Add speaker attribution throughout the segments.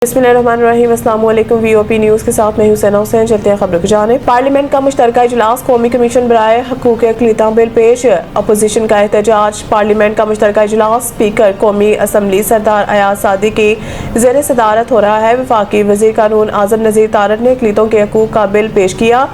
Speaker 1: बिस्मिल्लाहिर्रहमानिर्रहीम। अस्सलाम वालेकुम। वीओपी न्यूज़ के साथ मैं हुसैन हुसैन। चलते हैं खबरों की जानिब। पार्लियामेंट का मुश्तरका इजलास, कौमी कमीशन बराए हकूक़ अक़लियत बिल पेश, अपोजिशन का एहतजाज। पार्लियामेंट का मुश्तरका इजलास स्पीकर कौमी असम्बली सरदार अयाज सादी की ज़ेर सदारत हो रहा है। वफाकी वज़ीर कानून आज़म नज़ीर तारड़ ने अक़लियतों के हकूक़ का बिल पेश किया।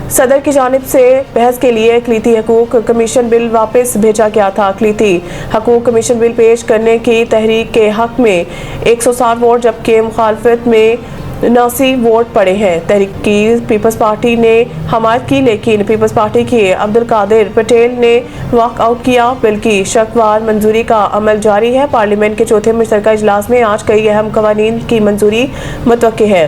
Speaker 1: सदर की जानिब से बहस के लिए अक़लियती हकूक़ कमीशन बिल वापस भेजा गया था। अक़लियती हकूक़ कमीशन बिल पेश करने की तहरीक के हक़ में 160 वोट जबकि मुखालफत में 79 वोट पड़े हैं। तहरीक की पीपल्स पार्टी ने हमायत की, लेकिन पीपल्स पार्टी के अब्दुल कादिर पटेल ने वॉक आउट किया। बिल की शकवार मंजूरी का अमल जारी है। पार्लियामेंट के चौथे मुश्तरका इजलास में आज कई अहम क़वानीन की मंजूरी मुतवक्किल है।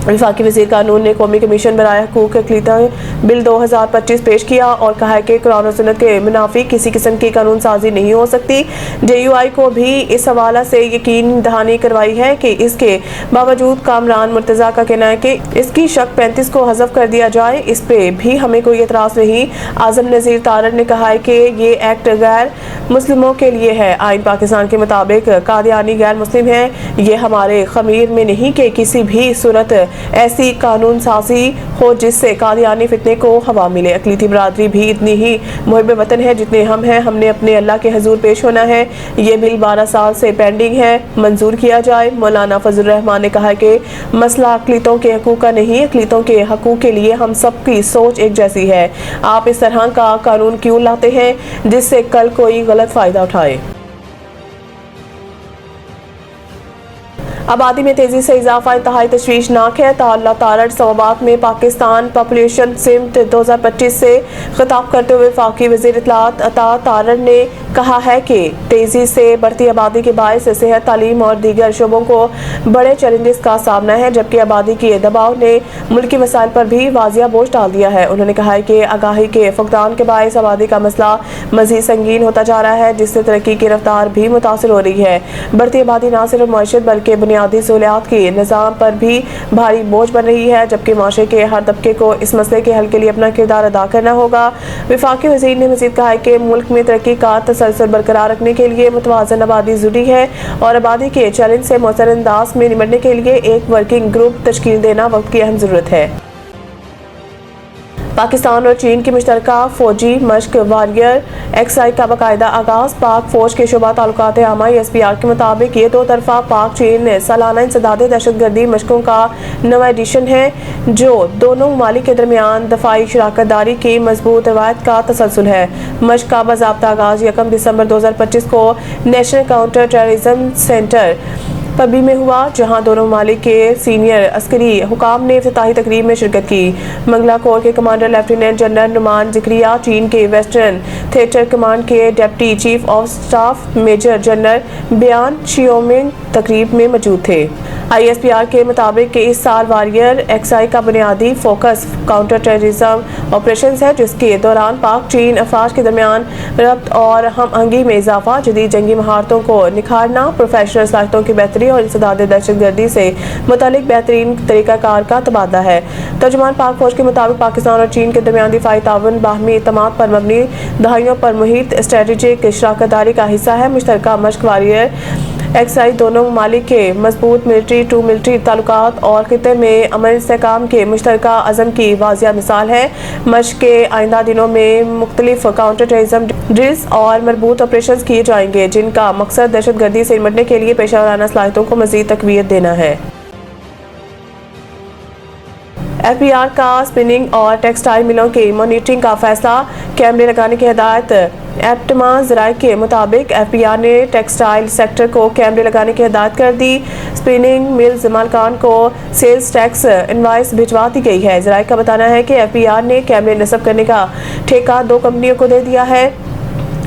Speaker 1: वफाकी वज़ीर कानून ने कौमी कमीशन बराए हकूक़ अक़लियत बिल 2025 पेश किया और कहा है कि कुरान और सुन्नत के मुनाफी किसी किस्म की कानून साजी नहीं हो सकती। JUI को भी इस हवाला से यकीन दहानी करवाई है कि इसके बावजूद कामरान मुर्तज़ा का कहना है कि इसकी शक 35 को हज़फ कर दिया जाए, इस पे भी हमें कोई एतराज़ नहीं। आज़म नज़ीर तारड़ ने कहा है कि ये एक्ट गैर मुस्लिमों के लिए है। आइन पाकिस्तान के मुताबिक कादियानी गैर मुस्लिम है। ये हमारे ख़मीर में नहीं कि किसी भी सूरत ऐसी कानून साजी हो जिससे कादियानी फितने को हवा मिले। अक़लियती बरादरी भी इतनी ही मुहिब वतन है जितने हम हैं। हमने अपने अल्लाह के हजूर पेश होना है। ये बिल 12 साल से पेंडिंग है, मंजूर किया जाए। मौलाना फजल रहमान ने कहा कि मसला अक़लियतों के हकूक़ का नहीं, अक़लियतों के हकूक़ के लिए हम सब की सोच एक जैसी है। आप इस तरह का कानून क्यों लाते हैं जिससे कल कोई गलत फ़ायदा उठाए। आबादी में तेजी से इजाफा इंतहाई तशवीशनाक है। अल्लाह तारड़ इस्लामाबाद में पाकिस्तान पॉपुलेशन सिमत 2025 से खिताब करते हुए वफाकी वज़ीर इत्तलात अता तारड़ ने कहा है कि तेजी से बढ़ती आबादी के बायस सेहत, तालीम और दीगर शोबों को बड़े चैलेंजेस का सामना है, जबकि आबादी के दबाव ने मुल्की वसाइल पर भी वाजिया बोझ डाल दिया है। उन्होंने कहा है कि आगाही के फुकदान के बायस आबादी का मसला मज़ीद संगीन होता जा रहा है, जिससे तरक्की की रफ्तार भी मुतासिर हो रही है। बढ़ती आबादी न सिर्फ मईशत बल्कि बुनियादी सहूलियात की निज़ाम पर भी भारी बोझ बन रही है, जबकि माशरे के हर तबके को इस मसले के हल के लिए अपना किरदार अदा करना होगा। वफाकी वज़ीर ने मज़ीद कहा है कि मुल्क में तरक्की का तसलसल बरकरार रखने के लिए मुतवाज़न आबादी ज़रूरी है और आबादी के चैलेंज से मौसर अंदाज में निपटने के लिए एक वर्किंग ग्रुप तश्कील देना वक्त की अहम ज़रूरत है। पाकिस्तान और चीन की मुश्तरका फौजी मश्क वारियर XI का बाकायदा आगाज। पाक फौज के शोबा ताल्लुकात आमा SPR के मुताबिक ये दो तरफा पाक चीन सालाना इंसदादे दहशतगर्दी मशकों का नवा एडिशन है, जो दोनों ममालिक के दरमियान दफाई शराकत दारी की मजबूत रवायत का तसलसल है। मश्क का बाज़ाब्ता आगाज 1 दिसंबर 2025 को नेशनल काउंटर टेररिज्म सेंटर पबी में हुआ, जहां दोनों ममालिक के सीनियर अस्करी हुकाम ने इफ्तिताही तकरीब में शिरकत की। मंगला कोर के commander lieutenant general Numan Zakria, चीन के वेस्टर्न थिएटर कमांड के deputy chief of staff major general Bian Xiaoming तकरीब में मौजूद थे। ISPR के मुताबिक कि इस साल वारियर XI का बुनियादी फोकस काउंटर टेररिज्म ऑपरेशन है, जिसके दौरान पाक चीन अफवाज के दरमियान रब्त और हम आहंगी में इजाफा, जदीद जंगी महारतों को निखारना, प्रोफेशनल सलाहियतों की बेहतरी और इंसदादे दहशतगर्दी से मुतालिक बेहतरीन तरीक़ाकार का तबादला है। तर्जुमान पाक फौज के मुताबिक पाकिस्तान और चीन के दरमियान दिफाई ताउन बाहमी इत्तमाद पर मबनी दहाइयों पर मुहित स्ट्रेटेजिक शराकत दारी का हिस्सा है। मुश्तरका मश्क वारियर XI दोनों ममालिक के मजबूत मिलिट्री टू मिलिट्री ताल्लुकात और खिते में अमन इस्तेहकाम के मुश्तरका अज़म की वाज़िया मिसाल है। मश्क के आइंदा दिनों में मुख्तलिफ काउंटर टेररिज्म ड्रिल्स और मरबूत ऑपरेशन किए जाएंगे, जिनका मकसद दहशतगर्दी से निपटने के लिए पेशा वराना सलाहियतों को मज़ीद तक़वियत देना है। FBR का स्पिनिंग और टेक्सटाइल मिलों की मॉनिटरिंग का फैसला, कैमरे लगाने की हिदायत। एप्टमा ज़राए के मुताबिक FBR ने टेक्सटाइल सेक्टर को कैमरे लगाने की हिदायत कर दी। स्पिनिंग मिल्स मालिकान को सेल्स टैक्स इनवाइस भिजवा दी गई है। ज़राए का बताना है कि FBR ने कैमरे नस्ब करने का ठेका 2 कंपनियों को दे दिया है।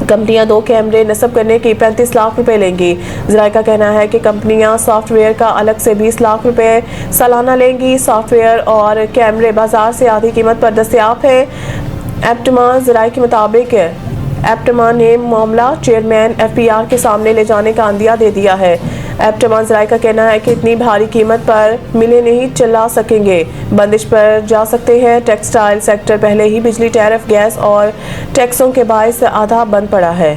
Speaker 1: कंपनियां 2 कैमरे नस्ब करने की 35 लाख रुपए लेंगी। ज़राए का कहना है कि कंपनियां सॉफ्टवेयर का अलग से 20 लाख रुपए सालाना लेंगी। सॉफ्टवेयर और कैमरे बाजार से आधी कीमत पर दस्तयाब है। एप्टमा ज़राए के मुताबिक एप्टमा ने मामला चेयरमैन FBR के सामने ले जाने का अंदिया दे दिया है। एप्टमा ज़राए का कहना है कि इतनी भारी कीमत पर मिलें नहीं चला सकेंगे, बंदिश पर जा सकते हैं। टेक्सटाइल सेक्टर पहले ही बिजली टैरिफ, गैस और टैक्सों के बायस आधा बंद पड़ा है।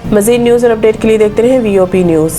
Speaker 1: मज़ीद न्यूज़ और अपडेट के लिए देखते रहें VOP न्यूज़।